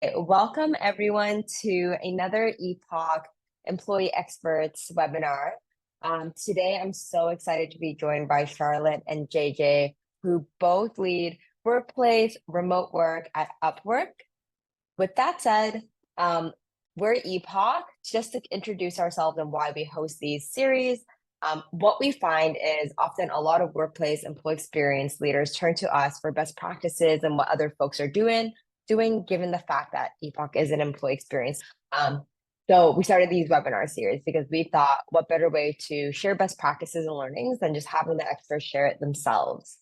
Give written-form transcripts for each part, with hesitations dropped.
Welcome everyone to another Epoch Employee Experts webinar. Today, I'm so excited to be joined by Charlotte and JJ, who both lead workplace remote work at Upwork. With that said, we're Epoch. Just to introduce ourselves and why we host these series, what we find is often a lot of workplace employee experience leaders turn to us for best practices and what other folks are doing given the fact that Epoch is an employee experience. So we started these webinar series because we thought what better way to share best practices and learnings than just having the experts share it themselves.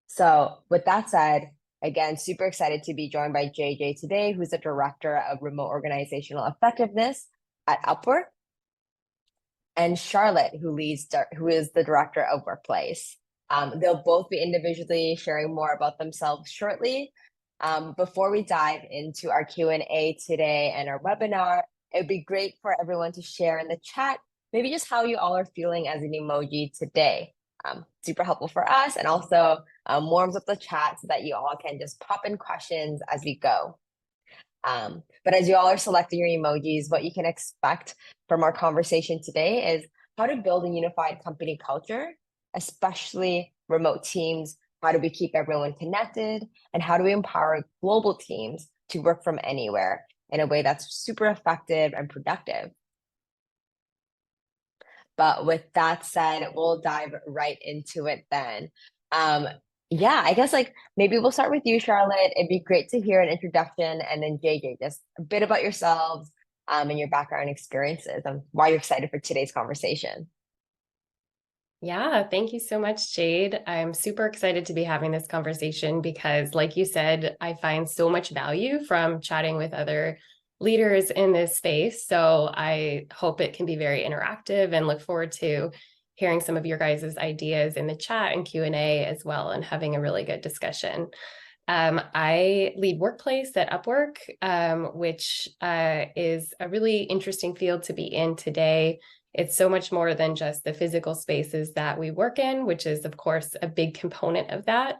So with that said, again, super excited to be joined by JJ today, who's the Director of Remote Organizational Effectiveness at Upwork, and Charlotte, who is the Director of Workplace. They'll both be individually sharing more about themselves shortly. Before we dive into our Q&A today and our webinar, it would be great for everyone to share in the chat, maybe just how you all are feeling as an emoji today. Super helpful for us, and also warms up the chat so that you all can just pop in questions as we go. But as you all are selecting your emojis, what you can expect from our conversation today is how to build a unified company culture, especially remote teams. How do we keep everyone connected? And how do we empower global teams to work from anywhere in a way that's super effective and productive? But with that said, we'll dive right into it then. Yeah, I guess maybe we'll start with you, Charlotte. It'd be great to hear an introduction, and then JJ, just a bit about yourselves and your background experiences and why you're excited for today's conversation. Yeah, thank you so much, Jade. I'm super excited to be having this conversation because, like you said, I find so much value from chatting with other leaders in this space. So I hope it can be very interactive and look forward to hearing some of your guys' ideas in the chat and Q&A as well, and having a really good discussion. I lead workplace at Upwork, which is a really interesting field to be in today. It's so much more than just the physical spaces that we work in, which is, of course, a big component of that.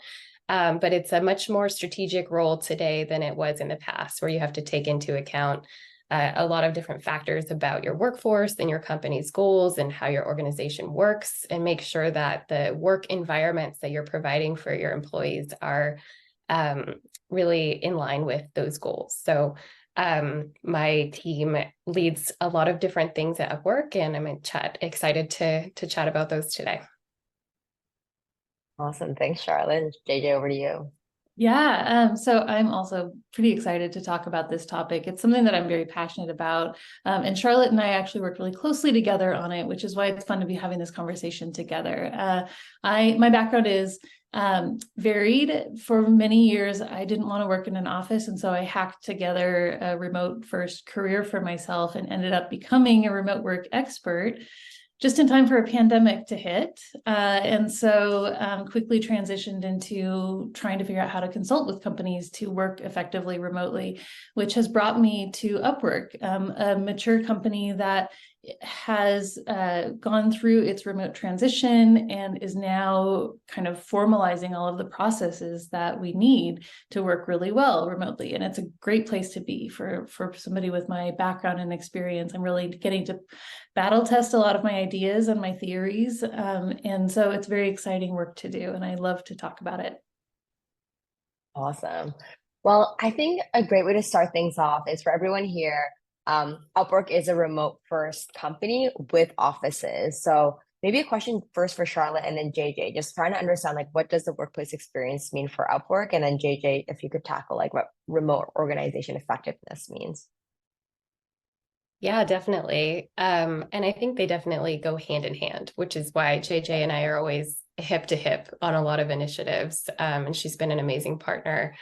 But it's a much more strategic role today than it was in the past, where you have to take into account a lot of different factors about your workforce and your company's goals and how your organization works, and make sure that the work environments that you're providing for your employees are really in line with those goals. So my team leads a lot of different things at Upwork, and I'm excited to chat about those today. Awesome. Thanks, Charlotte. JJ, over to you. Yeah, so I'm also pretty excited to talk about this topic. It's something that I'm very passionate about. And Charlotte and I actually worked really closely together on it, which is why it's fun to be having this conversation together. My background is varied. For many years, I didn't want to work in an office, and so I hacked together a remote first career for myself and ended up becoming a remote work expert just in time for a pandemic to hit. And so quickly transitioned into trying to figure out how to consult with companies to work effectively remotely, which has brought me to Upwork, a mature company that has gone through its remote transition and is now kind of formalizing all of the processes that we need to work really well remotely. And it's a great place to be for somebody with my background and experience. I'm really getting to battle test a lot of my ideas and my theories. And so it's very exciting work to do, and I love to talk about it. Awesome. Well, I think a great way to start things off is for everyone here. Upwork is a remote first company with offices. So maybe a question first for Charlotte and then JJ, just trying to understand what does the workplace experience mean for Upwork? And then JJ, if you could tackle what remote organization effectiveness means. Yeah, definitely. And I think they definitely go hand in hand, which is why JJ and I are always hip to hip on a lot of initiatives. And she's been an amazing partner.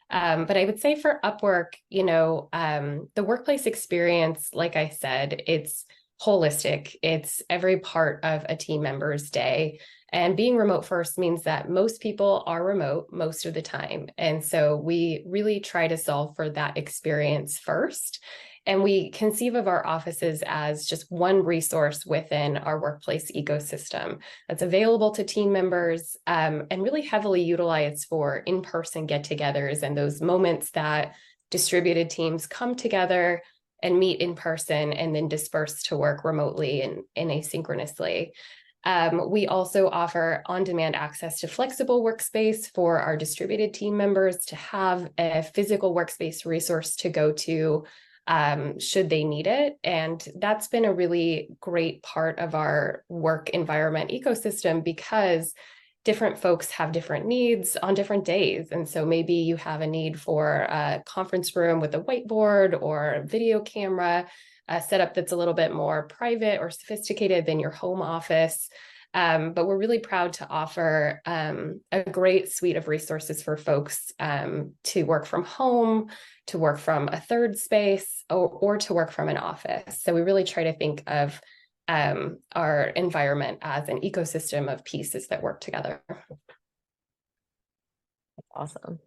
But I would say for Upwork, the workplace experience, like I said, it's holistic. It's every part of a team member's day. And being remote first means that most people are remote most of the time. And so we really try to solve for that experience first. And we conceive of our offices as just one resource within our workplace ecosystem that's available to team members and really heavily utilized for in-person get-togethers and those moments that distributed teams come together and meet in person and then disperse to work remotely and asynchronously. We also offer on-demand access to flexible workspace for our distributed team members to have a physical workspace resource to go to should they need it. And that's been a really great part of our work environment ecosystem because different folks have different needs on different days. And so maybe you have a need for a conference room with a whiteboard or a video camera, a setup that's a little bit more private or sophisticated than your home office. But we're really proud to offer a great suite of resources for folks to work from home, to work from a third space, or to work from an office. So we really try to think of our environment as an ecosystem of pieces that work together. Awesome.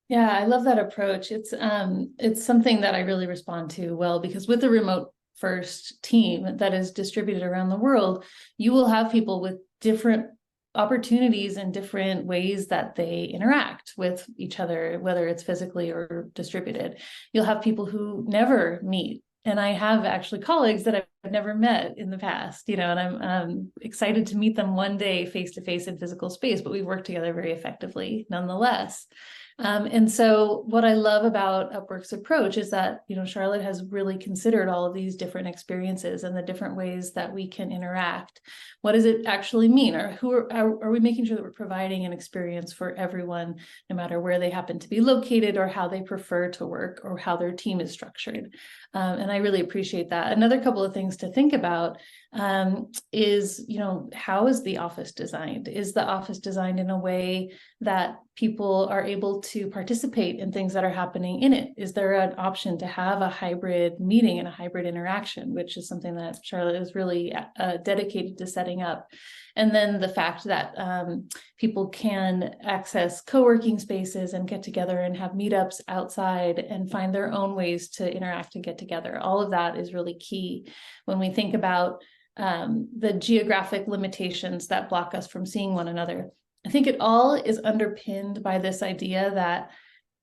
Yeah, I love that approach. It's something that I really respond to well, because with the remote first team that is distributed around the world, you will have people with different opportunities and different ways that they interact with each other, whether it's physically or distributed. You'll have people who never meet. And I have actually colleagues that I've never met in the past, and I'm excited to meet them one day face to face in physical space, but we've worked together very effectively nonetheless. And so what I love about Upwork's approach is that, Charlotte has really considered all of these different experiences and the different ways that we can interact. What does it actually mean? Or are we making sure that we're providing an experience for everyone, no matter where they happen to be located or how they prefer to work or how their team is structured? And I really appreciate that. Another couple of things to think about is, how is the office designed? Is the office designed in a way that people are able to participate in things that are happening in it? Is there an option to have a hybrid meeting and a hybrid interaction, which is something that Charlotte is really dedicated to setting up? And then the fact that people can access co-working spaces and get together and have meetups outside and find their own ways to interact and get together. All of that is really key when we think about the geographic limitations that block us from seeing one another. I think it all is underpinned by this idea that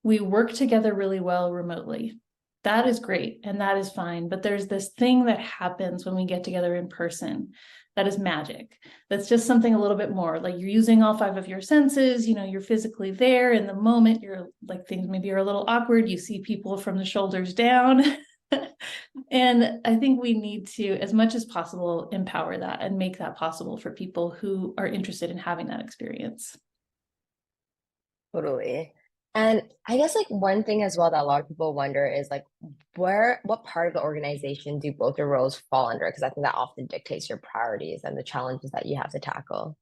we work together really well remotely. That is great and that is fine, but there's this thing that happens when we get together in person that is magic. That's just something a little bit more, like you're using all 5 of your senses, you're physically there in the moment, you're like, things maybe are a little awkward, you see people from the shoulders down. And I think we need to, as much as possible, empower that and make that possible for people who are interested in having that experience. Totally. And I guess one thing as well that a lot of people wonder is what part of the organization do both your roles fall under? Because I think that often dictates your priorities and the challenges that you have to tackle.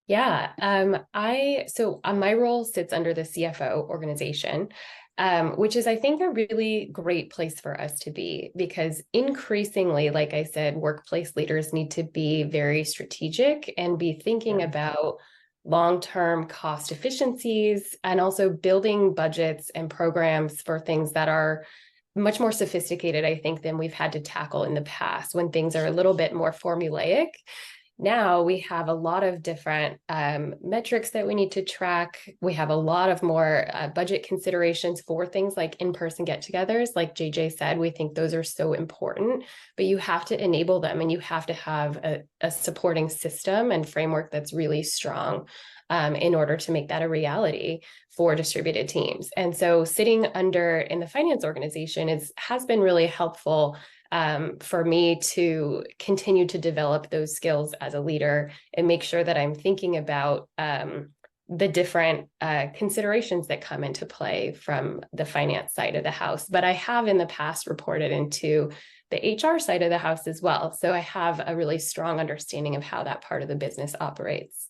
Yeah, my role sits under the CFO organization, which is, I think, a really great place for us to be, because increasingly, like I said, workplace leaders need to be very strategic and be thinking about long-term cost efficiencies and also building budgets and programs for things that are much more sophisticated, I think, than we've had to tackle in the past when things are a little bit more formulaic. Now we have a lot of different metrics that we need to track. We have a lot of more budget considerations for things like in-person get-togethers. Like JJ said, we think those are so important, but you have to enable them and you have to have a supporting system and framework that's really strong in order to make that a reality for distributed teams. And so sitting under in the finance organization has been really helpful for me to continue to develop those skills as a leader and make sure that I'm thinking about the different considerations that come into play from the finance side of the house. But I have in the past reported into the HR side of the house as well. So I have a really strong understanding of how that part of the business operates.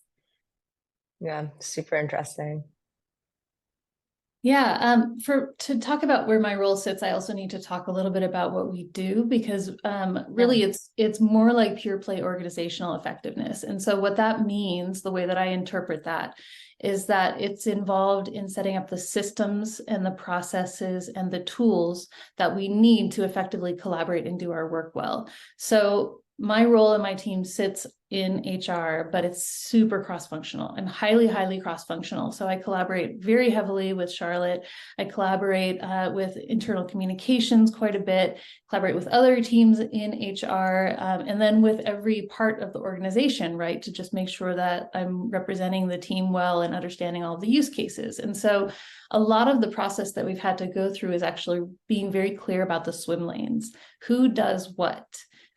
Yeah, super interesting. Yeah, to talk about where my role sits, I also need to talk a little bit about what we do, because really it's more like pure play organizational effectiveness. And so what that means, the way that I interpret that, is that it's involved in setting up the systems and the processes and the tools that we need to effectively collaborate and do our work well. So my role in my team sits in HR, but it's super cross-functional and highly, highly cross-functional. So I collaborate very heavily with Charlotte. I collaborate with internal communications quite a bit, collaborate with other teams in HR, and then with every part of the organization, right, to just make sure that I'm representing the team well and understanding all the use cases. And so a lot of the process that we've had to go through is actually being very clear about the swim lanes. Who does what?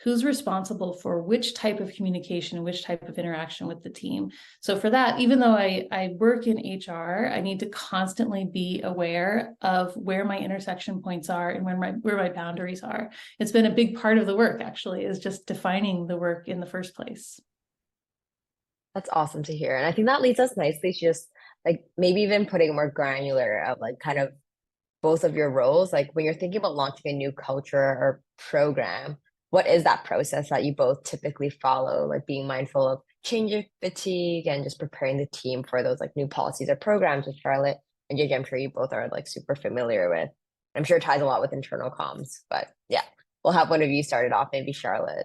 Who's responsible for which type of communication, which type of interaction with the team. So for that, even though I work in HR, I need to constantly be aware of where my intersection points are and where my boundaries are. It's been a big part of the work, actually, is just defining the work in the first place. That's awesome to hear. And I think that leads us nicely to just like maybe even putting more granular of like kind of both of your roles. Like when you're thinking about launching a new culture or program, what is that process that you both typically follow? Like being mindful of change fatigue and just preparing the team for those like new policies or programs with Charlotte and JJ, I'm sure you both are like super familiar with. I'm sure it ties a lot with internal comms, but yeah, we'll have one of you start it off, maybe Charlotte.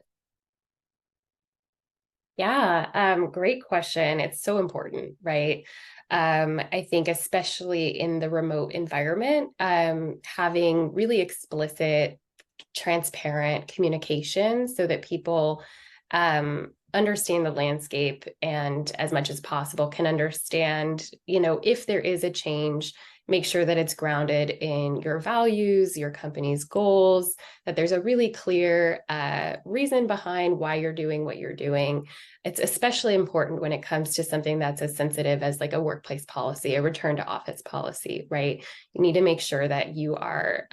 Yeah, great question. It's so important, right? I think especially in the remote environment, having really explicit, transparent communication so that people understand the landscape and as much as possible can understand, if there is a change, make sure that it's grounded in your values, your company's goals, that there's a really clear reason behind why you're doing what you're doing. It's especially important when it comes to something that's as sensitive as like a workplace policy, a return to office policy, right? You need to make sure that you are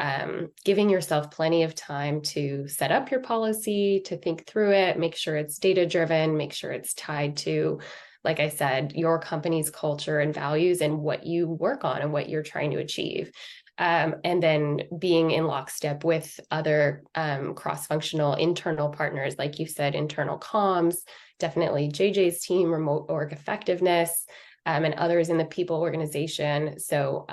giving yourself plenty of time to set up your policy, to think through it, make sure it's data driven, make sure it's tied to, like I said, your company's culture and values and what you work on and what you're trying to achieve. And then being in lockstep with other cross-functional internal partners, like you said, internal comms, definitely JJ's team, remote org effectiveness, and others in the people organization. So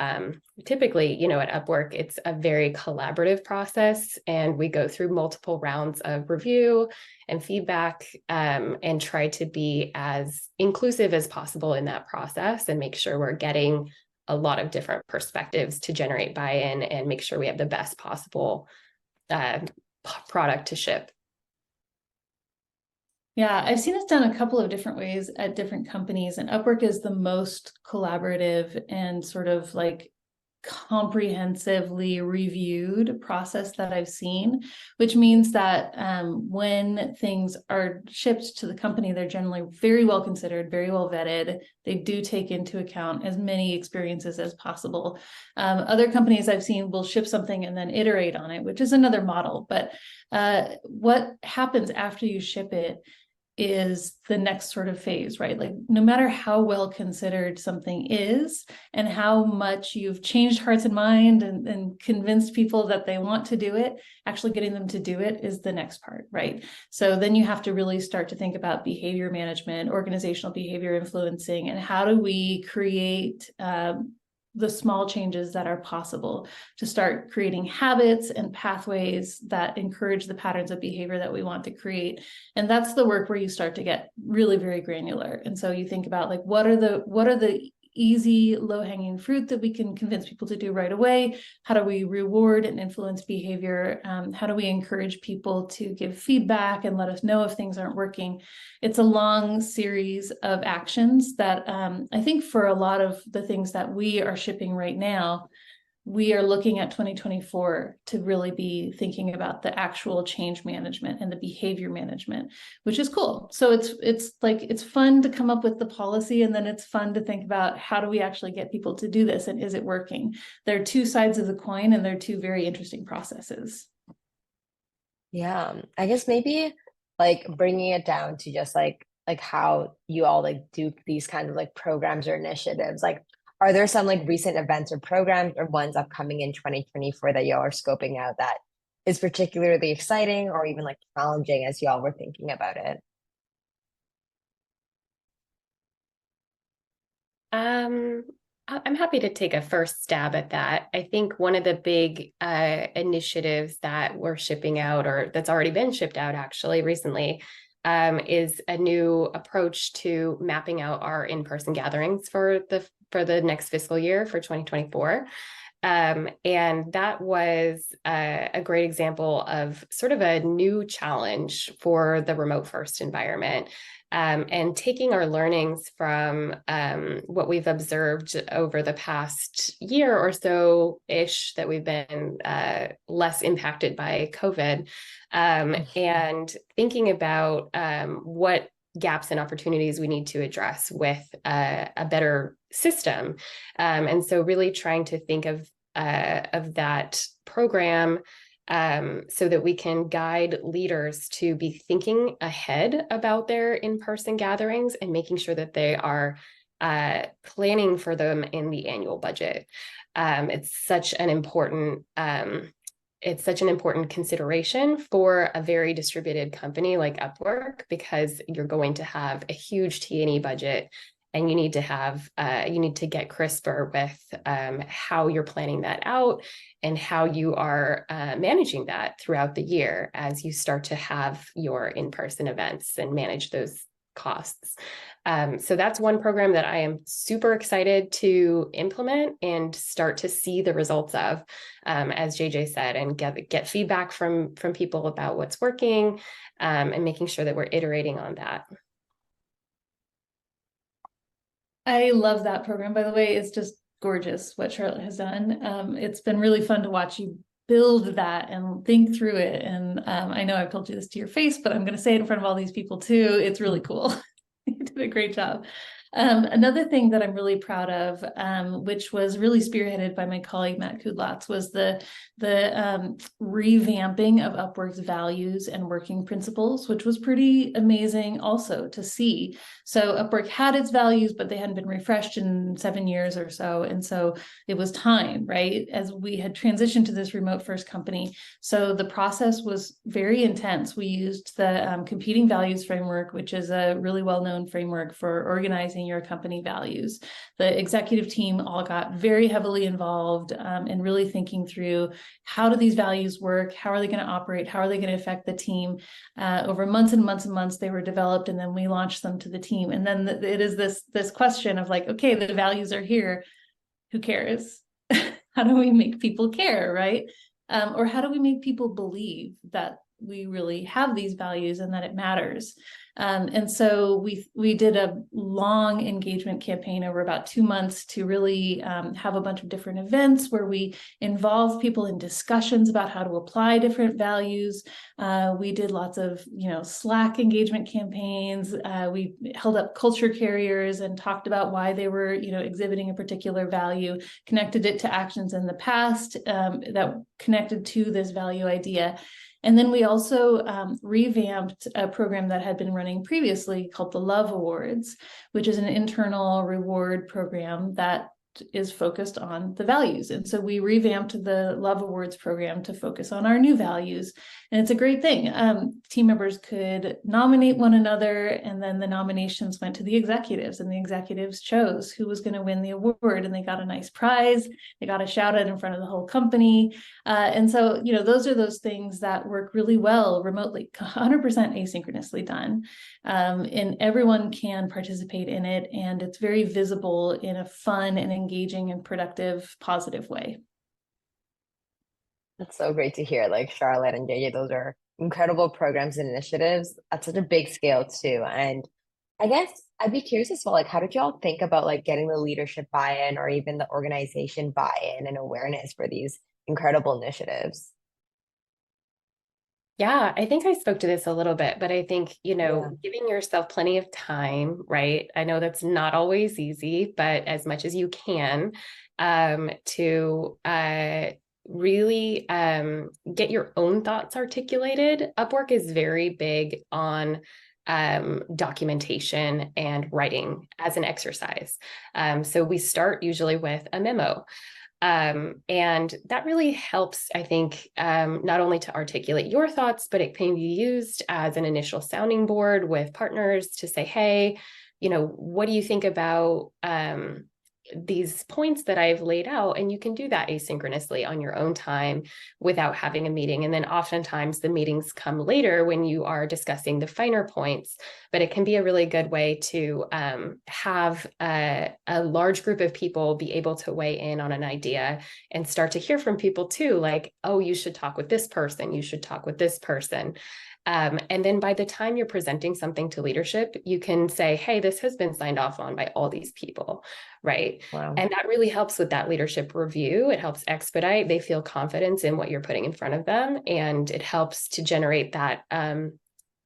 typically, at Upwork, it's a very collaborative process, and we go through multiple rounds of review and feedback and try to be as inclusive as possible in that process and make sure we're getting a lot of different perspectives to generate buy-in and make sure we have the best possible product to ship. Yeah, I've seen this done a couple of different ways at different companies, and Upwork is the most collaborative and sort of like comprehensively reviewed process that I've seen, which means that when things are shipped to the company, they're generally very well considered, very well vetted. They do take into account as many experiences as possible. Other companies I've seen will ship something and then iterate on it, which is another model. But what happens after you ship it is the next sort of phase, right? Like no matter how well considered something is and how much you've changed hearts and mind and convinced people that they want to do it, actually getting them to do it is the next part, right? So then you have to really start to think about behavior management, organizational behavior influencing, and how do we create the small changes that are possible to start creating habits and pathways that encourage the patterns of behavior that we want to create. And that's the work where you start to get really very granular. And so you think about like, what are the easy low-hanging fruit that we can convince people to do right away? How do we reward and influence behavior? How do we encourage people to give feedback and let us know if things aren't working? It's a long series of actions that I think for a lot of the things that we are shipping right now, we are looking at 2024 to really be thinking about the actual change management and the behavior management, which is cool. So it's fun to come up with the policy, and then it's fun to think about how do we actually get people to do this, and is it working? There are two sides of the coin, and they're two very interesting processes. Yeah, I guess maybe like bringing it down to just like how you all like do these kinds of like programs or initiatives. Like, are there some like recent events or programs or ones upcoming in 2024 that y'all are scoping out that is particularly exciting or even like challenging as y'all were thinking about it? I'm happy to take a first stab at that. I think one of the big initiatives that we're shipping out, or that's already been shipped out actually recently, is a new approach to mapping out our in-person gatherings for the next fiscal year for 2024. And that was a great example of sort of a new challenge for the remote first environment. And taking our learnings from what we've observed over the past year or so ish that we've been less impacted by COVID, and thinking about what gaps and opportunities we need to address with a better system. And so really trying to think of that program so that we can guide leaders to be thinking ahead about their in-person gatherings and making sure that they are planning for them in the annual budget. It's such an important consideration for a very distributed company like Upwork, because you're going to have a huge T&E budget, and you need to get crisper with how you're planning that out and how you are managing that throughout the year as you start to have your in-person events and manage those costs. So that's one program that I am super excited to implement and start to see the results of, as JJ said, and get feedback from people about what's working, and making sure that we're iterating on that. I love that program, by the way. It's just gorgeous what Charlotte has done. It's been really fun to watch you build that and think through it. And I know I've told you this to your face, but I'm going to say it in front of all these people too. It's really cool. You did a great job. Another thing that I'm really proud of, which was really spearheaded by my colleague Matt Kudlatz, was the revamping of Upwork's values and working principles, which was pretty amazing also to see. So Upwork had its values, but they hadn't been refreshed in 7 years or so. And so it was time, right, as we had transitioned to this remote first company. So the process was very intense. We used the competing values framework, which is a really well-known framework for organizing your company values. The executive team all got very heavily involved in really thinking through, how do these values work? How are they going to operate? How are they going to affect the team? Over months and months and months, they were developed, and then we launched them to the team. And then it is this question of like, okay, the values are here. Who cares? How do we make people care, right? Or how do we make people believe that we really have these values and that it matters? And so we did a long engagement campaign over about 2 months to really have a bunch of different events where we involve people in discussions about how to apply different values. We did lots of, Slack engagement campaigns. We held up culture carriers and talked about why they were, exhibiting a particular value, connected it to actions in the past that connected to this value idea. And then we also revamped a program that had been running previously called the Love Awards, which is an internal reward program that is focused on the values. And so we revamped the Love Awards program to focus on our new values. And it's a great thing. Team members could nominate one another, and then the nominations went to the executives, and the executives chose who was going to win the award, and they got a nice prize. They got a shout out in front of the whole company. And so, those are those things that work really well remotely, 100% asynchronously done. And everyone can participate in it, and it's very visible in a fun and engaging and productive, positive way. That's so great to hear. Like Charlotte and JJ, those are incredible programs and initiatives at such a big scale too. And I guess I'd be curious as well, like how did y'all think about like getting the leadership buy-in or even the organization buy-in and awareness for these incredible initiatives? Yeah, I think I spoke to this a little bit, but I think, giving yourself plenty of time, right? I know that's not always easy, but as much as you can, to really get your own thoughts articulated. Upwork is very big on documentation and writing as an exercise. So we start usually with a memo. And that really helps, I think, not only to articulate your thoughts, but it can be used as an initial sounding board with partners to say, hey, what do you think about these points that I've laid out, and you can do that asynchronously on your own time without having a meeting. And then oftentimes the meetings come later when you are discussing the finer points, but it can be a really good way to have a large group of people be able to weigh in on an idea and start to hear from people too, like, oh, you should talk with this person, you should talk with this person. And then by the time you're presenting something to leadership, you can say, hey, this has been signed off on by all these people, right? Wow. And that really helps with that leadership review. It helps expedite. They feel confidence in what you're putting in front of them. And it helps to generate that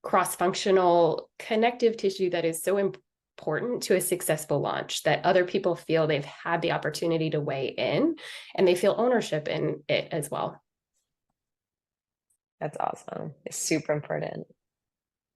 cross-functional connective tissue that is so important to a successful launch, that other people feel they've had the opportunity to weigh in and they feel ownership in it as well. That's awesome. It's super important.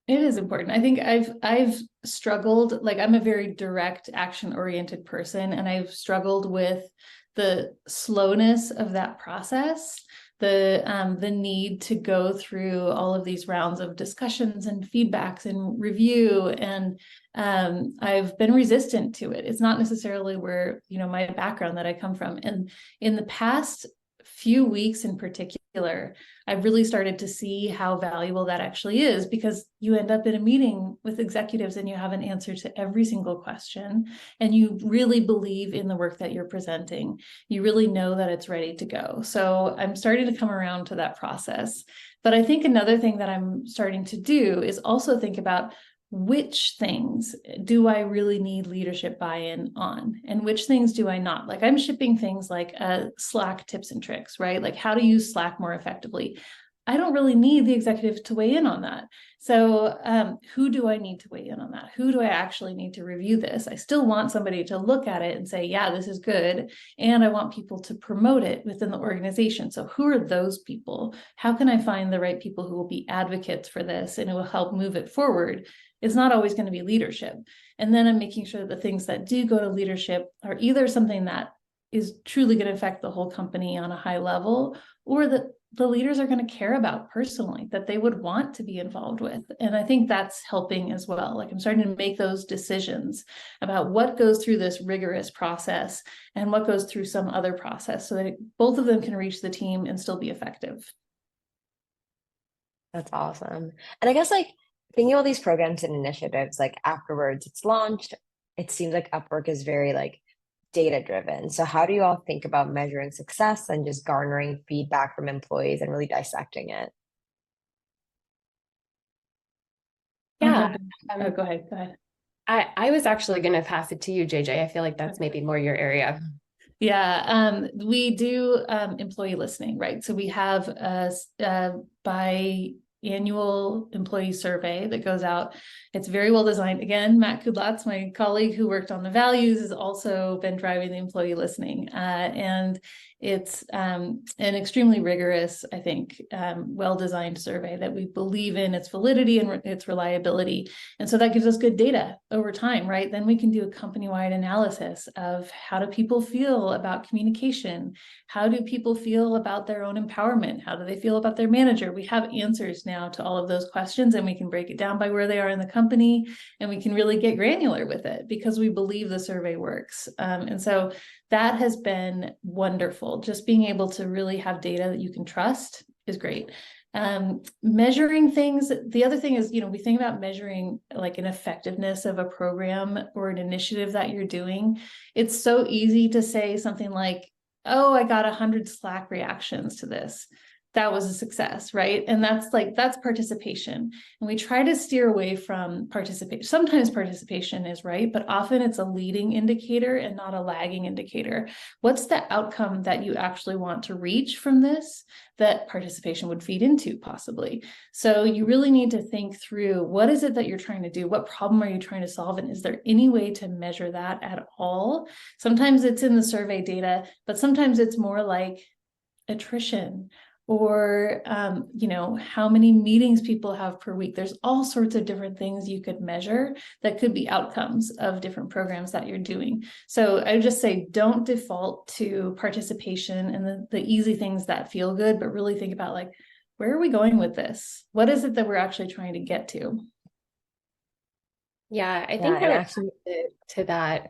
It is important. I think I've struggled, like I'm a very direct action oriented person, and I've struggled with the slowness of that process, the need to go through all of these rounds of discussions and feedbacks and review, and I've been resistant to it. It's not necessarily where, you know, my background that I come from. And in the past few weeks in particular, I've really started to see how valuable that actually is, because you end up in a meeting with executives and you have an answer to every single question, and you really believe in the work that you're presenting. You really know that it's ready to go. So I'm starting to come around to that process. But I think another thing that I'm starting to do is also think about, which things do I really need leadership buy-in on, and which things do I not? Like I'm shipping things like Slack tips and tricks, right? Like how to use Slack more effectively. I don't really need the executive to weigh in on that. So who do I need to weigh in on that? Who do I actually need to review this? I still want somebody to look at it and say, yeah, this is good. And I want people to promote it within the organization. So who are those people? How can I find the right people who will be advocates for this and it will help move it forward? It's not always going to be leadership. And then I'm making sure that the things that do go to leadership are either something that is truly going to affect the whole company on a high level, or that the leaders are going to care about personally, that they would want to be involved with. And I think that's helping as well. Like I'm starting to make those decisions about what goes through this rigorous process and what goes through some other process, so that both of them can reach the team and still be effective. That's awesome. And I guess like thinking of all these programs and initiatives, like afterwards it's launched, it seems like Upwork is very like data driven. So how do you all think about measuring success and just garnering feedback from employees and really dissecting it? Yeah. Oh, go ahead. Go ahead. I was actually going to pass it to you, JJ. I feel like that's maybe more your area. Yeah, we do employee listening, right? So we have a biannual employee survey that goes out. It's very well designed. Again, Matt Kudlatz, my colleague who worked on the values, has also been driving the employee listening. And it's an extremely rigorous, I think, well-designed survey that we believe in its validity and its reliability. And so that gives us good data over time, right? Then we can do a company-wide analysis of, how do people feel about communication? How do people feel about their own empowerment? How do they feel about their manager? We have answers now to all of those questions, and we can break it down by where they are in the company, and we can really get granular with it because we believe the survey works. And so that has been wonderful. Just being able to really have data that you can trust is great. Measuring things. The other thing is, we think about measuring like an effectiveness of a program or an initiative that you're doing. It's so easy to say something like, oh, I got 100 Slack reactions to this. That was a success, right? And that's participation. And we try to steer away from participation. Sometimes participation is right, but often it's a leading indicator and not a lagging indicator. What's the outcome that you actually want to reach from this that participation would feed into, possibly? So you really need to think through, what is it that you're trying to do? What problem are you trying to solve? And is there any way to measure that at all? Sometimes it's in the survey data, but sometimes it's more like attrition, or how many meetings people have per week. There's all sorts of different things you could measure that could be outcomes of different programs that you're doing. So I would just say, don't default to participation and the easy things that feel good, but really think about, like, where are we going with this? What is it that we're actually trying to get to? Yeah, I think and actually, to that,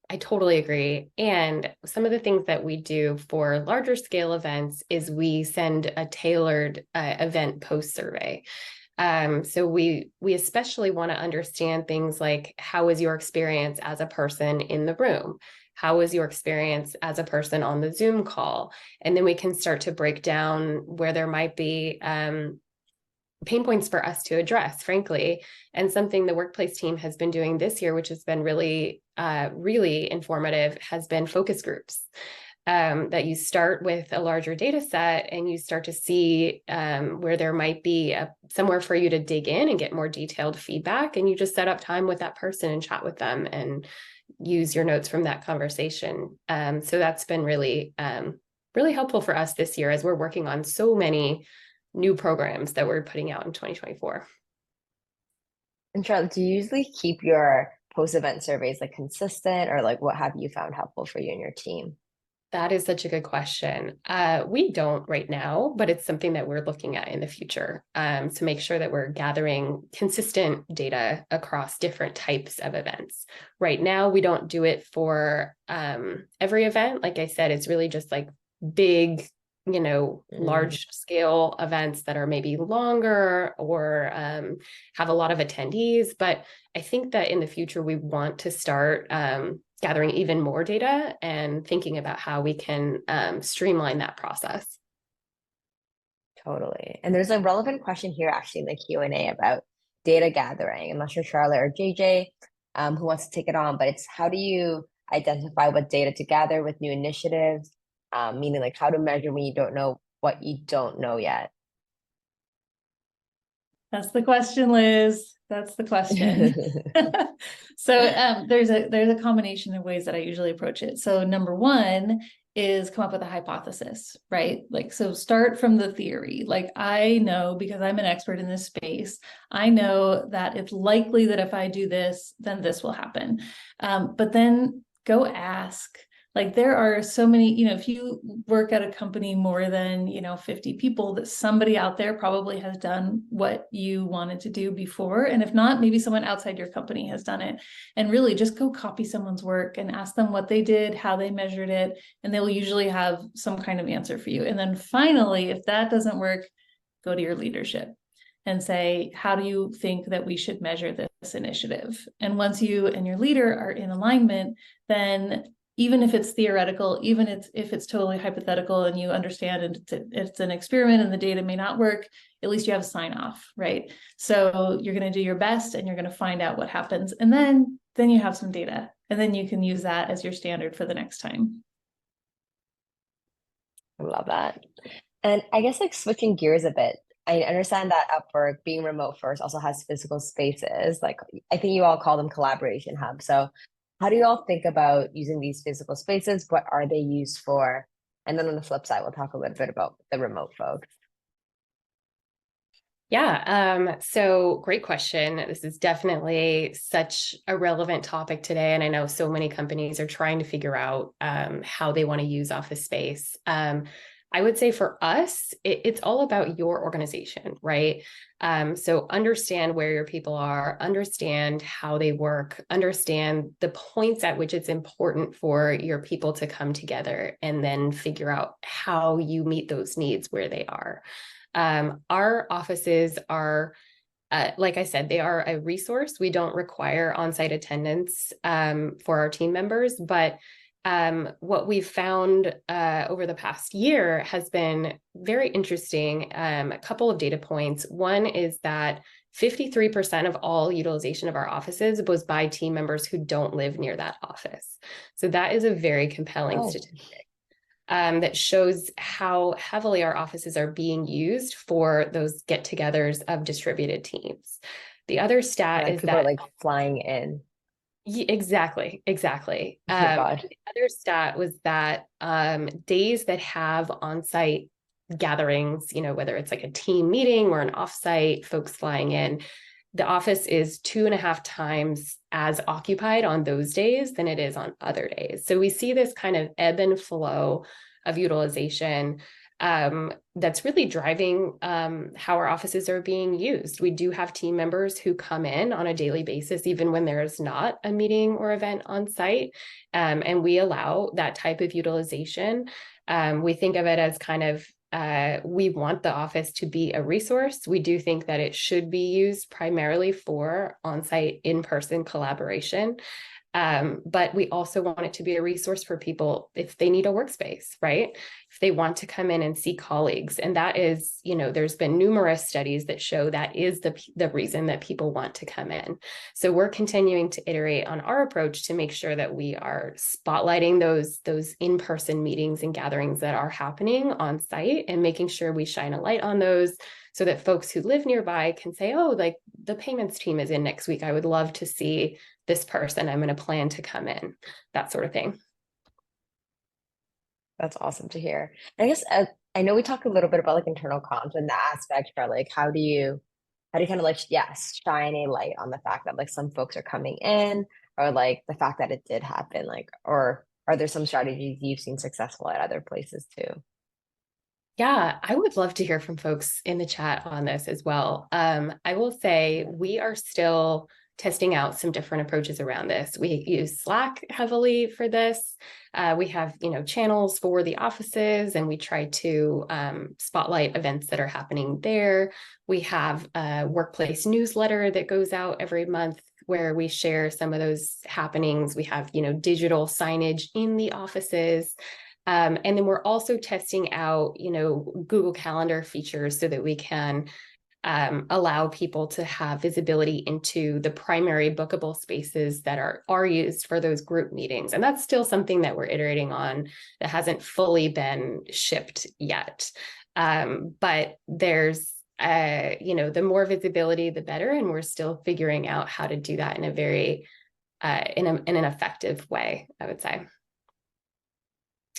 I totally agree. And some of the things that we do for larger scale events is we send a tailored event post survey. So we especially want to understand things like, how was your experience as a person in the room? How was your experience as a person on the Zoom call? And then we can start to break down where there might be pain points for us to address, frankly. And something the workplace team has been doing this year, which has been really, really informative, has been focus groups. That you start with a larger data set and you start to see where there might be somewhere for you to dig in and get more detailed feedback. And you just set up time with that person and chat with them and use your notes from that conversation. So that's been really, really helpful for us this year as we're working on so many new programs that we're putting out in 2024. And Charlotte, do you usually keep your post-event surveys like consistent, or like what have you found helpful for you and your team? That is such a good question. We don't right now, but it's something that we're looking at in the future to make sure that we're gathering consistent data across different types of events. Right now, we don't do it for every event. Like I said, it's really just like big, large scale events that are maybe longer or have a lot of attendees. But I think that in the future, we want to start gathering even more data and thinking about how we can streamline that process. Totally. And there's a relevant question here actually in the Q&A about data gathering. I'm not sure Charlotte or JJ who wants to take it on, but it's how do you identify what data to gather with new initiatives? Meaning like how to measure when you don't know what you don't know yet. That's the question, Liz. That's the question. So there's a combination of ways that I usually approach it. So number one is come up with a hypothesis, right? Like, so start from the theory. Like, I know, because I'm an expert in this space, I know that it's likely that if I do this, then this will happen. But then go ask. Like, there are so many, if you work at a company more than, 50 people, that somebody out there probably has done what you wanted to do before. And if not, maybe someone outside your company has done it. And really just go copy someone's work and ask them what they did, how they measured it, and they'll usually have some kind of answer for you. And then finally, if that doesn't work, go to your leadership and say, how do you think that we should measure this initiative? And once you and your leader are in alignment, then even if it's theoretical, even if it's totally hypothetical and you understand and it's an experiment and the data may not work, at least you have a sign off, right? So you're going to do your best and you're going to find out what happens. And then you have some data, and then you can use that as your standard for the next time. I love that. And I guess like switching gears a bit, I understand that Upwork, being remote first, also has physical spaces. Like I think you all call them collaboration hubs. So how do you all think about using these physical spaces? What are they used for? And then on the flip side, we'll talk a little bit about the remote folks. Yeah, so great question. This is definitely such a relevant topic today. And I know so many companies are trying to figure out how they want to use office space. I would say for us, it's all about your organization, right? So understand where your people are, understand how they work, understand the points at which it's important for your people to come together, and then figure out how you meet those needs where they are. Our offices are, like I said, they are a resource. We don't require on-site attendance for our team members, but what we've found over the past year has been very interesting. A couple of data points. One is that 53% of all utilization of our offices was by team members who don't live near that office. So that is a very compelling statistic. That shows how heavily our offices are being used for those get-togethers of distributed teams. The other stat is people that are like flying in. Exactly. Oh my God. The other stat was that days that have on-site gatherings, whether it's like a team meeting or an offsite, folks flying in, the office is 2.5 times as occupied on those days than it is on other days. So we see this kind of ebb and flow of utilization. that's really driving how our offices are being used. We do have team members who come in on a daily basis, even when there is not a meeting or event on site, and we allow that type of utilization. We think of it as kind of we want the office to be a resource. We do think that it should be used primarily for on-site, in-person collaboration. But we also want it to be a resource for people if they need a workspace, right? If they want to come in and see colleagues. And that is, there's been numerous studies that show that is the reason that people want to come in. So we're continuing to iterate on our approach to make sure that we are spotlighting those in-person meetings and gatherings that are happening on site and making sure we shine a light on those so that folks who live nearby can say, oh, like the payments team is in next week. I would love to see this person. I'm going to plan to come in, that sort of thing. That's awesome to hear. I guess I know we talked a little bit about like internal comms and that aspect, but like how do you kind of like shine a light on the fact that like some folks are coming in, or like the fact that it did happen, like, or are there some strategies you've seen successful at other places too? Yeah, I would love to hear from folks in the chat on this as well. I will say we are still testing out some different approaches around this. We use Slack heavily for this. We have, channels for the offices, and we try to spotlight events that are happening there. We have a workplace newsletter that goes out every month where we share some of those happenings. We have, digital signage in the offices. And then we're also testing out, Google Calendar features so that we can allow people to have visibility into the primary bookable spaces that are used for those group meetings. And that's still something that we're iterating on that hasn't fully been shipped yet. But there's, the more visibility, the better. And we're still figuring out how to do that in a very, in an effective way, I would say.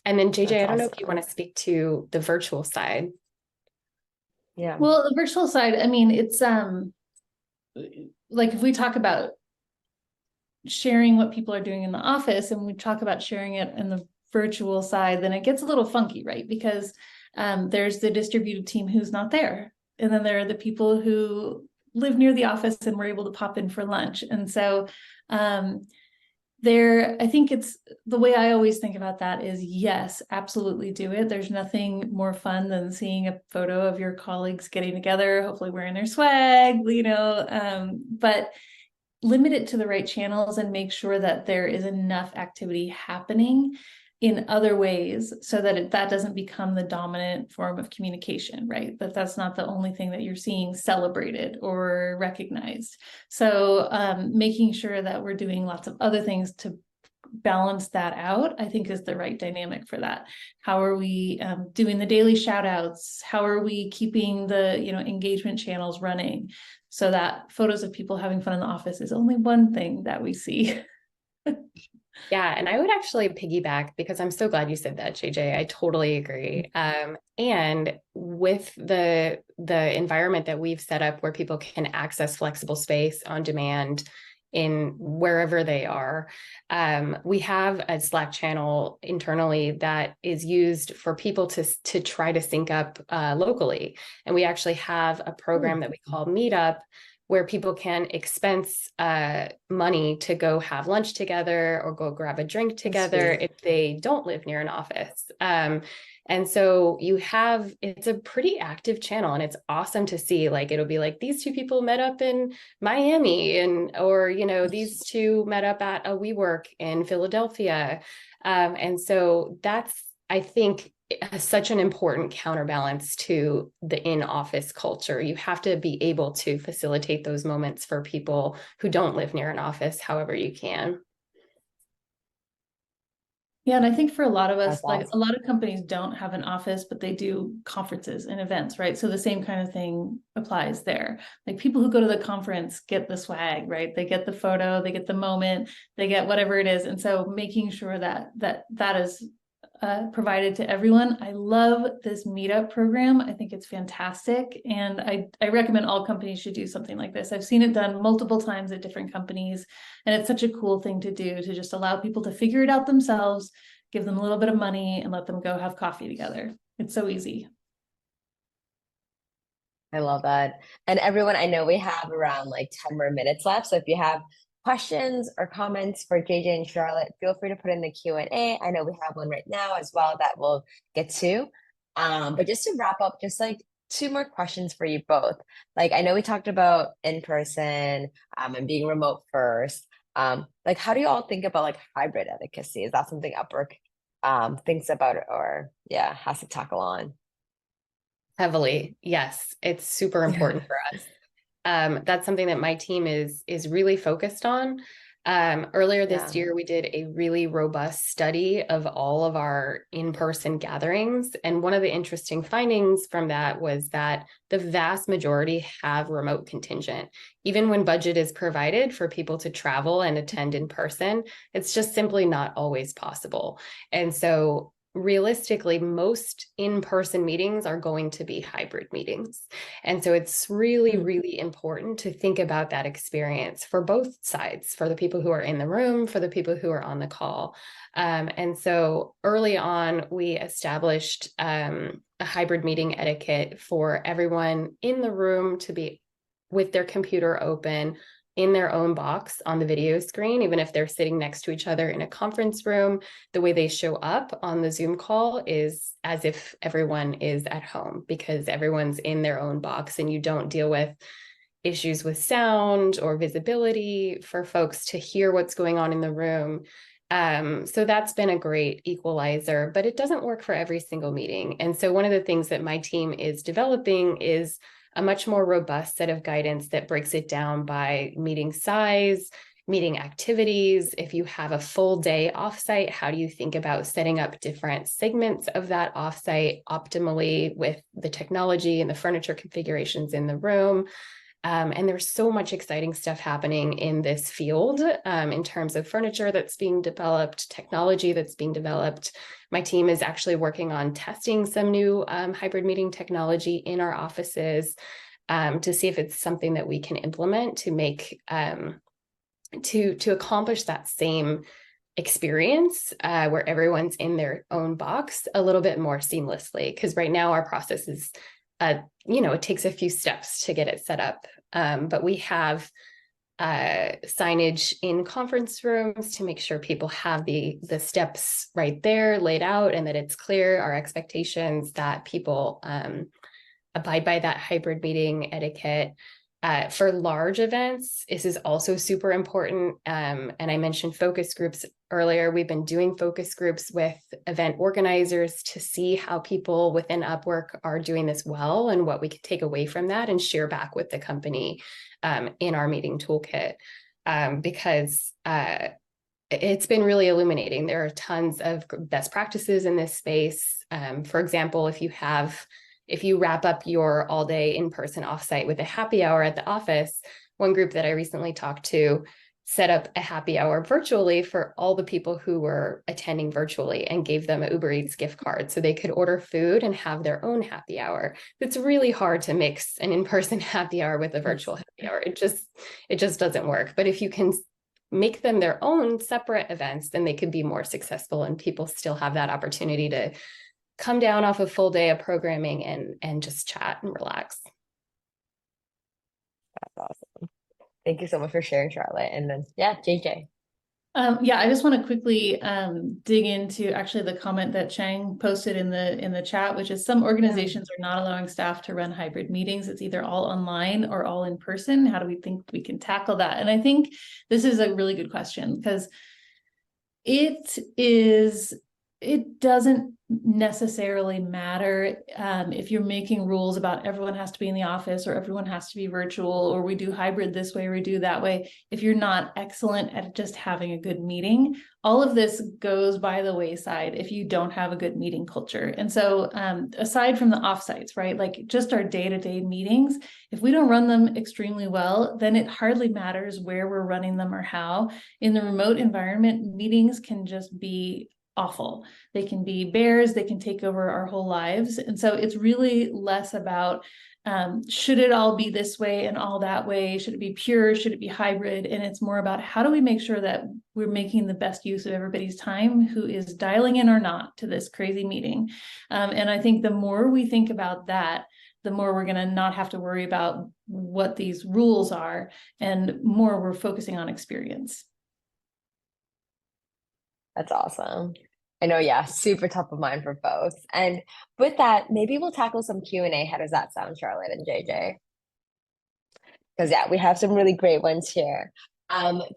And then JJ, I don't know if you want to speak to the virtual side. Yeah. Well, the virtual side, I mean, it's like if we talk about sharing what people are doing in the office and we talk about sharing it in the virtual side, then it gets a little funky, right? Because there's the distributed team who's not there. And then there are the people who live near the office and were able to pop in for lunch. And so I think it's the way I always think about that is yes, absolutely do it. There's nothing more fun than seeing a photo of your colleagues getting together, hopefully wearing their swag, but limit it to the right channels and make sure that there is enough activity happening in other ways so that that doesn't become the dominant form of communication, right? That's not the only thing that you're seeing celebrated or recognized. So making sure that we're doing lots of other things to balance that out, I think is the right dynamic for that. How are we doing the daily shout outs? How are we keeping the engagement channels running so that photos of people having fun in the office is only one thing that we see? Yeah, and I would actually piggyback because I'm so glad you said that, JJ. I totally agree. And with the environment that we've set up where people can access flexible space on demand in wherever they are, we have a Slack channel internally that is used for people to try to sync up locally. And we actually have a program that we call Meetup, where people can expense money to go have lunch together or go grab a drink together if they don't live near an office. And so it's a pretty active channel, and it's awesome to see, like, it'll be like these two people met up in Miami or these two met up at a WeWork in Philadelphia. And so that's, I think, such an important counterbalance to the in-office culture. You have to be able to facilitate those moments for people who don't live near an office, however you can. Yeah, and I think for a lot of us, like a lot of companies don't have an office, but they do conferences and events, right? So the same kind of thing applies there. Like people who go to the conference get the swag, right? They get the photo, they get the moment, they get whatever it is. And so making sure that is provided to everyone. I love this meetup program. I think it's fantastic. And I recommend all companies should do something like this. I've seen it done multiple times at different companies. And it's such a cool thing to do, to just allow people to figure it out themselves, give them a little bit of money and let them go have coffee together. It's so easy. I love that. And everyone, I know we have around like 10 more minutes left. So if you have questions or comments for JJ and Charlotte, feel free to put in the Q&A. I know we have one right now as well that we'll get to. But just to wrap up, just like two more questions for you both. Like I know we talked about in person and being remote first. Like how do you all think about like hybrid efficacy? Is that something Upwork thinks about or yeah, has to tackle on? Heavily, yes, it's super important for us. That's something that my team is really focused on. Earlier Yeah. this year, we did a really robust study of all of our in-person gatherings. And one of the interesting findings from that was that the vast majority have remote contingent. Even when budget is provided for people to travel and attend in person, it's just simply not always possible. And so realistically, most in-person meetings are going to be hybrid meetings. And so it's really, really important to think about that experience for both sides, for the people who are in the room, for the people who are on the call. And so early on, we established a hybrid meeting etiquette for everyone in the room to be with their computer open in their own box on the video screen, even if they're sitting next to each other in a conference room. The way they show up on the Zoom call is as if everyone is at home, because everyone's in their own box and you don't deal with issues with sound or visibility for folks to hear what's going on in the room. So that's been a great equalizer, but it doesn't work for every single meeting. And so one of the things that my team is developing is a much more robust set of guidance that breaks it down by meeting size, meeting activities. If you have a full day offsite, how do you think about setting up different segments of that offsite optimally with the technology and the furniture configurations in the room? And there's so much exciting stuff happening in this field in terms of furniture that's being developed, technology that's being developed. My team is actually working on testing some new hybrid meeting technology in our offices to see if it's something that we can implement to make to accomplish that same experience where everyone's in their own box a little bit more seamlessly. Because right now our process is it takes a few steps to get it set up. But we have signage in conference rooms to make sure people have the steps right there laid out and that it's clear, our expectations, that people abide by that hybrid meeting etiquette. For large events, this is also super important. And I mentioned focus groups earlier. We've been doing focus groups with event organizers to see how people within Upwork are doing this well and what we could take away from that and share back with the company in our meeting toolkit. Because it's been really illuminating. There are tons of best practices in this space. For example, if you wrap up your all day in-person offsite with a happy hour at the office, one group that I recently talked to set up a happy hour virtually for all the people who were attending virtually and gave them an Uber Eats gift card so they could order food and have their own happy hour. It's really hard to mix an in-person happy hour with a virtual happy hour. It just doesn't work. But if you can make them their own separate events, then they could be more successful and people still have that opportunity to come down off a full day of programming and just chat and relax. That's awesome. Thank you so much for sharing, Charlotte. And then, yeah, JJ. I just want to quickly dig into actually the comment that Chang posted in the chat, which is some organizations are not allowing staff to run hybrid meetings. It's either all online or all in person. How do we think we can tackle that? And I think this is a really good question because it doesn't necessarily matter if you're making rules about everyone has to be in the office or everyone has to be virtual or we do hybrid this way or we do that way. If you're not excellent at just having a good meeting, all of this goes by the wayside if you don't have a good meeting culture. And so aside from the offsites, right, like just our day-to-day meetings, if we don't run them extremely well, then it hardly matters where we're running them or how. In the remote environment, meetings can just be awful. They can be bears, they can take over our whole lives. And so it's really less about should it all be this way and all that way? Should it be pure? Should it be hybrid? And it's more about how do we make sure that we're making the best use of everybody's time who is dialing in or not to this crazy meeting. And I think the more we think about that, the more we're going to not have to worry about what these rules are, and more we're focusing on experience. That's awesome. I know, yeah, super top of mind for both. And with that, maybe we'll tackle some Q&A. How does that sound, Charlotte and JJ? Because yeah, we have some really great ones here.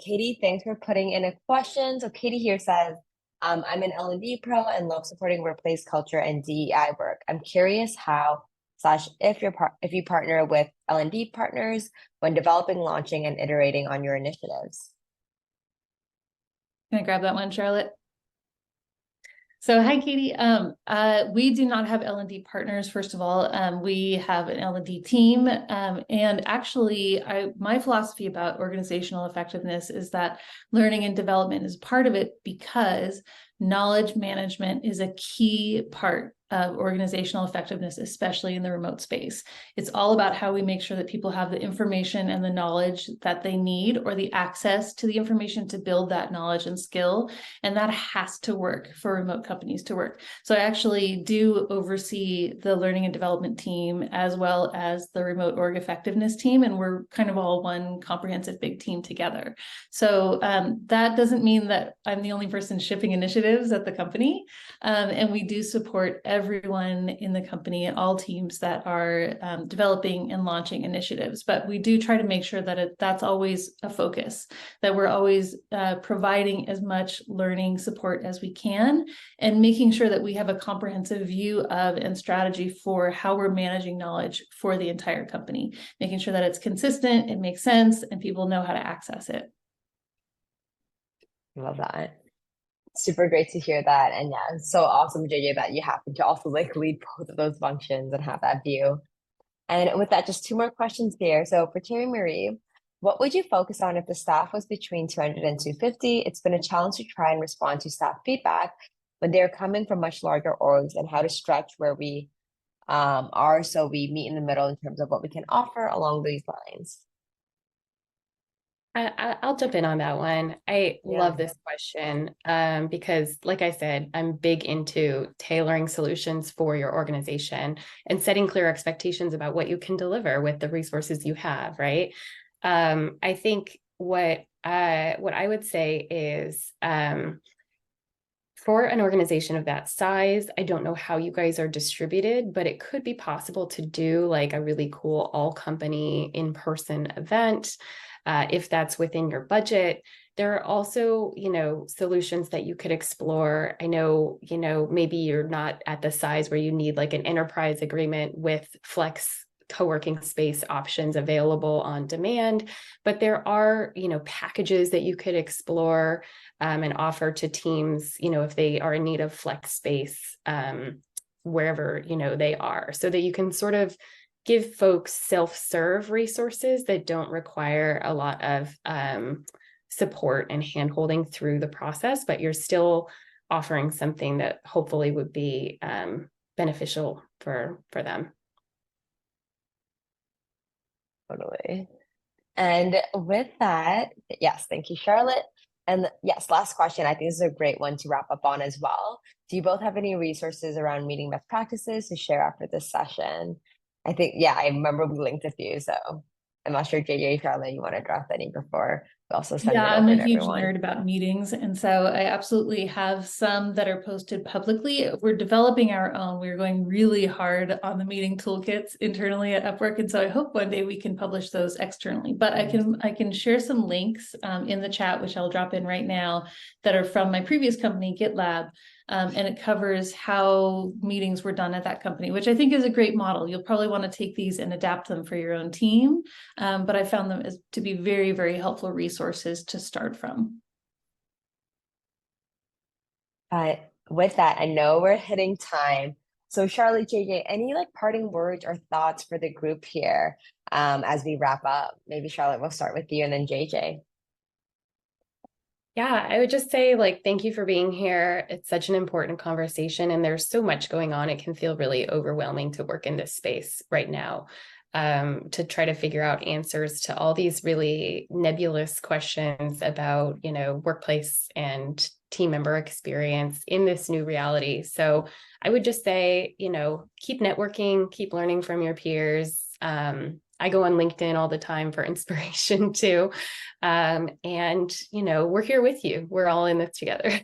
Katie, thanks for putting in a question. So Katie here says, I'm an L&D pro and love supporting workplace culture and DEI work. I'm curious how / if you partner with L&D partners when developing, launching, and iterating on your initiatives. Can I grab that one, Charlotte? So hi, Katie. We do not have L&D partners, first of all. We have an L&D team. And actually, my philosophy about organizational effectiveness is that learning and development is part of it, because knowledge management is a key part of organizational effectiveness, especially in the remote space. It's all about how we make sure that people have the information and the knowledge that they need, or the access to the information to build that knowledge and skill. And that has to work for remote companies to work. So I actually do oversee the learning and development team as well as the remote org effectiveness team. And we're kind of all one comprehensive big team together. So that doesn't mean that I'm the only person shipping initiatives at the company. And we do support everyone in the company, all teams that are developing and launching initiatives. But we do try to make sure that that's always a focus, that we're always providing as much learning support as we can, and making sure that we have a comprehensive view of and strategy for how we're managing knowledge for the entire company, making sure that it's consistent, it makes sense, and people know how to access it. Love that. Super great to hear that. And yeah, it's so awesome, JJ, that you happen to also like lead both of those functions and have that view. And with that, just two more questions here. So for Terry Marie, what would you focus on if the staff was between 200 and 250? It's been a challenge to try and respond to staff feedback when they're coming from much larger orgs, and how to stretch where we are so we meet in the middle in terms of what we can offer along these lines. I'll jump in on that one. I love this question because, like I said, I'm big into tailoring solutions for your organization and setting clear expectations about what you can deliver with the resources you have, right? I think what I would say is, for an organization of that size, I don't know how you guys are distributed, but it could be possible to do like a really cool all company in-person event. If that's within your budget. There are also, solutions that you could explore. I know, maybe you're not at the size where you need like an enterprise agreement with flex co-working space options available on demand, but there are, packages that you could explore and offer to teams, if they are in need of flex space wherever, they are, so that you can sort of give folks self-serve resources that don't require a lot of support and hand-holding through the process, but you're still offering something that hopefully would be beneficial for them. Totally. And with that, yes, thank you, Charlotte. And yes, last question. I think this is a great one to wrap up on as well. Do you both have any resources around meeting best practices to share after this session? I think, yeah, I remember we linked a few, so I'm not sure, JJ, Charlotte, you want to drop any before we also send it over to everyone. I'm a huge nerd about meetings, and so I absolutely have some that are posted publicly. We're developing our own. We're going really hard on the meeting toolkits internally at Upwork, and so I hope one day we can publish those externally. But I can share some links in the chat, which I'll drop in right now, that are from my previous company, GitLab. And it covers how meetings were done at that company, which I think is a great model. You'll probably want to take these and adapt them for your own team. But I found them to be very, very helpful resources to start from. With that, I know we're hitting time. So Charlotte, JJ, any like parting words or thoughts for the group here as we wrap up? Maybe Charlotte, we'll start with you and then JJ. Yeah, I would just say, like, thank you for being here. It's such an important conversation, and there's so much going on. It can feel really overwhelming to work in this space right now, to try to figure out answers to all these really nebulous questions about, workplace and team member experience in this new reality. So I would just say, keep networking, keep learning from your peers. I go on LinkedIn all the time for inspiration too. And, we're here with you. We're all in this together.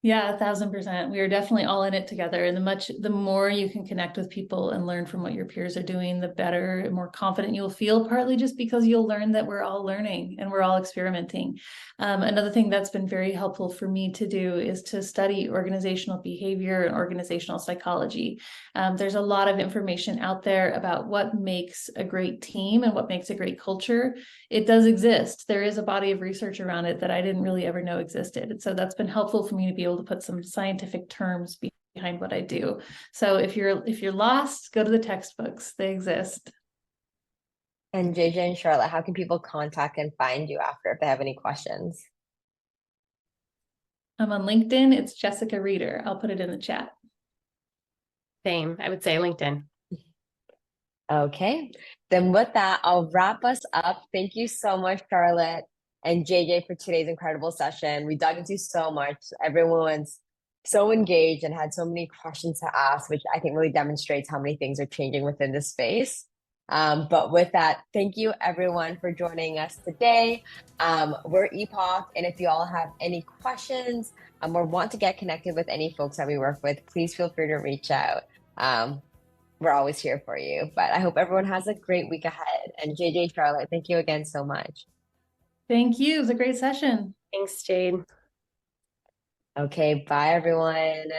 Yeah, 1,000%. We are definitely all in it together. And the more you can connect with people and learn from what your peers are doing, the better and more confident you'll feel, partly just because you'll learn that we're all learning and we're all experimenting. Another thing that's been very helpful for me to do is to study organizational behavior and organizational psychology. There's a lot of information out there about what makes a great team and what makes a great culture. It does exist. There is a body of research around it that I didn't really ever know existed. And so that's been helpful for me to be able to put some scientific terms behind what I do. So if you're lost, go to the textbooks. They exist. And JJ and Charlotte, how can people contact and find you after if they have any questions? I'm on LinkedIn. It's Jessica Reeder. I'll put it in the chat. Same. I would say LinkedIn. Okay, then with that, I'll wrap us up. Thank you so much, Charlotte and JJ, for today's incredible session. We dug into so much. Everyone's so engaged and had so many questions to ask, which I think really demonstrates how many things are changing within the space. But with that, thank you everyone for joining us today. We're Epoch, and if you all have any questions or want to get connected with any folks that we work with, please feel free to reach out. We're always here for you. But I hope everyone has a great week ahead. And JJ, Charlotte, thank you again so much. Thank you. It was a great session. Thanks, Jade. Okay, bye everyone.